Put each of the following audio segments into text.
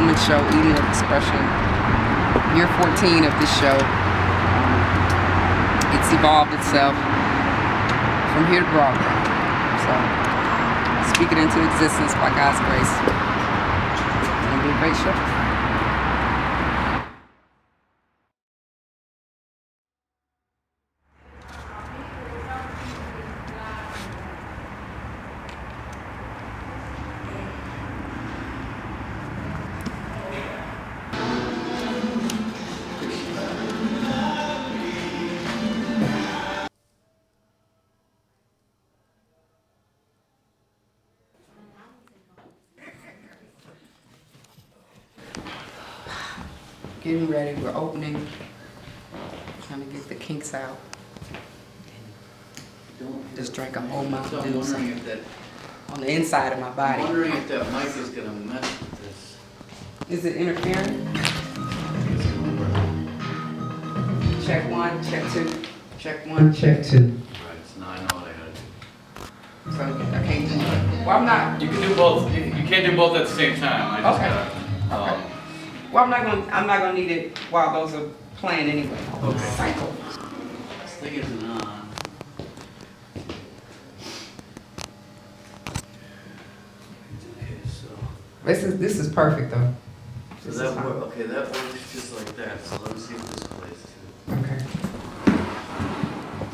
woman show, Eating with Expression. Year 14 of this show. It's evolved itself from here to Broadway. So, speak it into existence by God's grace. It'll be a great show. Getting ready, we're opening, trying to get the kinks out. Just drank a whole Mountain Dew on the inside of my body. I'm wondering if that mic is going to mess with this. Is it interfering? Check 1, check 2, check 1, check 2. Right, so now I know what I gotta do. So I can't do it. Well, I'm not. You can do both. You can't do both at the same time. I just gotta. Okay. Well, I'm not gonna need it while those are playing anyway. Okay. Cycle. This thing isn't on. Okay, so. This is perfect though. So that works. Okay, that works just like that. So let me see if this plays too. Okay.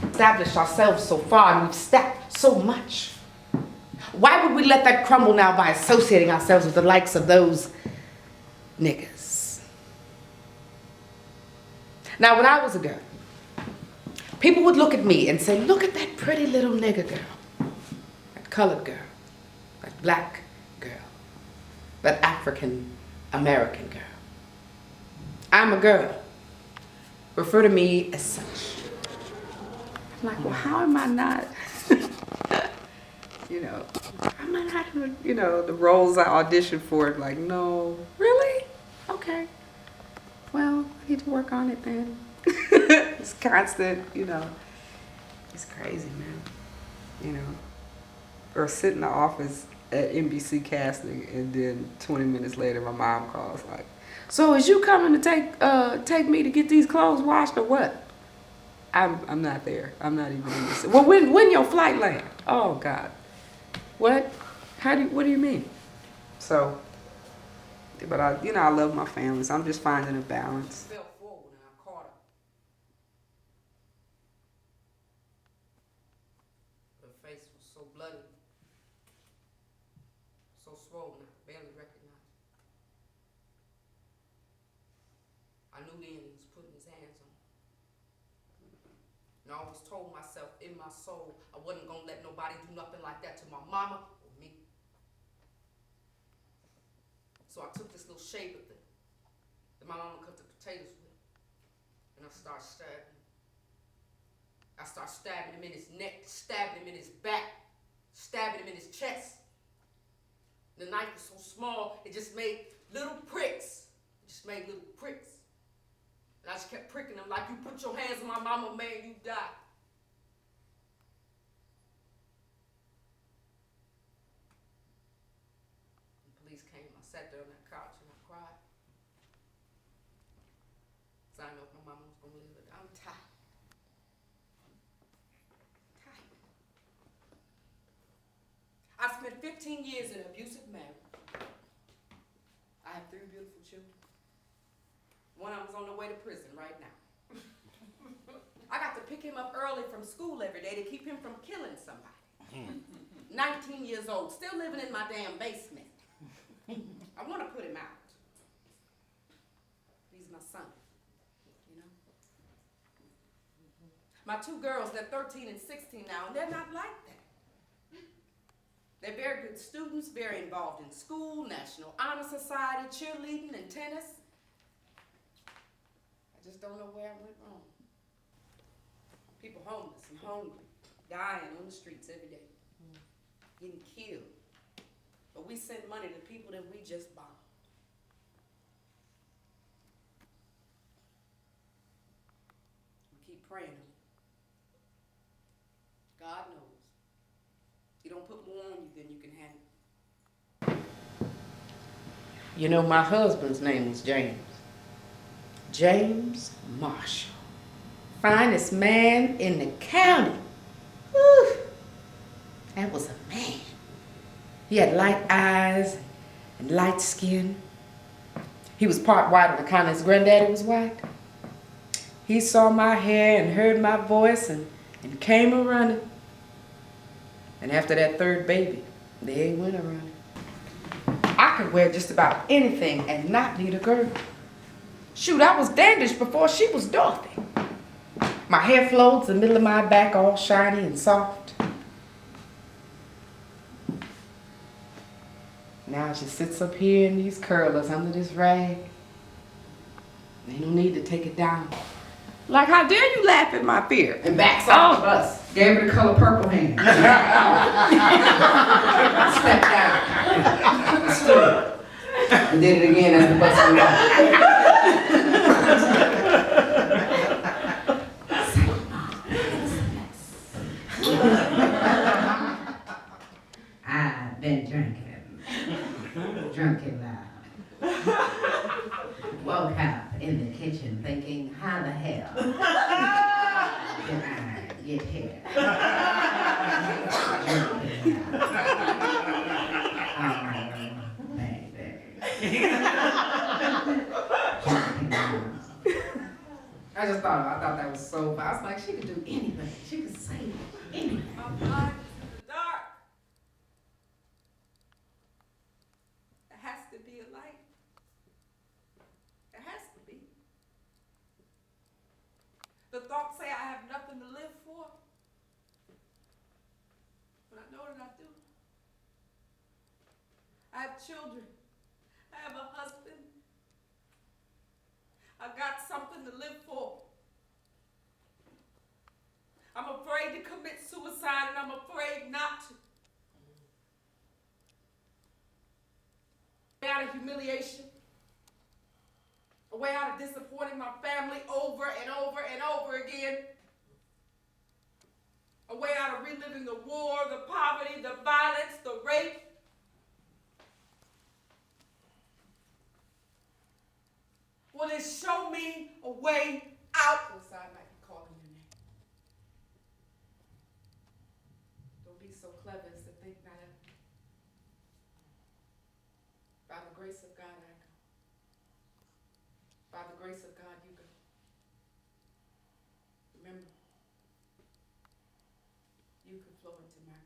Established ourselves so far and we've stacked so much. Why would we let that crumble now by associating ourselves with the likes of those niggas? Now, when I was a girl, people would look at me and say, look at that pretty little nigger girl, that colored girl, that black girl, that African American girl. I'm a girl. Refer to me as such. I'm like, well, how am I not, am I not, the roles I auditioned for, like, no, really? Okay. Well, I need to work on it then. It's constant, It's crazy, man. Or sit in the office at NBC casting and then 20 minutes later my mom calls like, so is you coming to take me to get these clothes washed or what? I'm not there. I'm not even in this. Well, when your flight land? Oh God. What? What do you mean? So, but I love my family, so I'm just finding a balance. I fell forward and I caught her. Her face was so bloody, so swollen, I could barely recognize it. I knew then he was putting his hands on me. And I always told myself in my soul I wasn't gonna let nobody do nothing like that to my mama or me. So I took this little shaver thing that my mama cut the potatoes with, and I started stabbing him. I started stabbing him in his neck, stabbing him in his back, stabbing him in his chest. The knife was so small, it just made little pricks. And I just kept pricking him like, you put your hands on my mama, man, you die. Sat there on that couch and I cried. So I know if my mama was gonna live it. I'm tired. I've spent 15 years in an abusive marriage. I have 3 beautiful children. One of them's on the way to prison right now. I got to pick him up early from school every day to keep him from killing somebody. 19 years old, still living in my damn basement. I want to put him out. He's my son, My 2 girls, they're 13 and 16 now, and they're not like that. They're very good students, very involved in school, National Honor Society, cheerleading, and tennis. I just don't know where I went wrong. People homeless and hungry, dying on the streets every day, getting killed. But we send money to people that we just bombed. We keep praying. God knows. He don't put more on you than you can handle. You know, my husband's name was James. James Marshall. Finest man in the county. Whew. That was a man. He had light eyes and light skin. He was part white on account his granddaddy was white. He saw my hair and heard my voice and came a-running. And after that third baby, they went a-running. I could wear just about anything and not need a girl. Shoot, I was Dandish before she was Dorothy. My hair floats, the middle of my back all shiny and soft. Now she sits up here in these curlers under this rag. Ain't no need to take it down. Like, how dare you laugh at my fear? And backs off the bus. Gave her the color purple hand. Stepped down. Stood. And did it again as the bus went off. I've been drinking. Drinking loud. Woke up in the kitchen thinking, how the hell did I get here? I thought that was so fun. I was like, she could do anything. She could say anything. My mind is in the dark. There has to be a light. There has to be. The thoughts say I have nothing to live for. But I know that I do. I have children. I have a husband. I got something to live for. I'm afraid to commit suicide and I'm afraid not to. A way out of humiliation. A way out of disappointing my family over and over and over again. A way out of reliving the war, the poverty, the violence, the rape. Will it show me a way out? Suicide might be calling your name. Don't be so clever as to think not of me. By the grace of God, I go. By the grace of God, you go. Remember, you can flow into my place.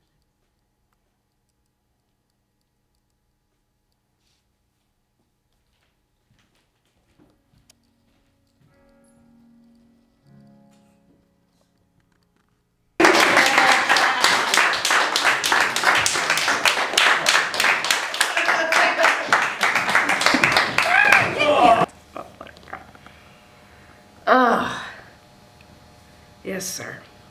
Yes, sir.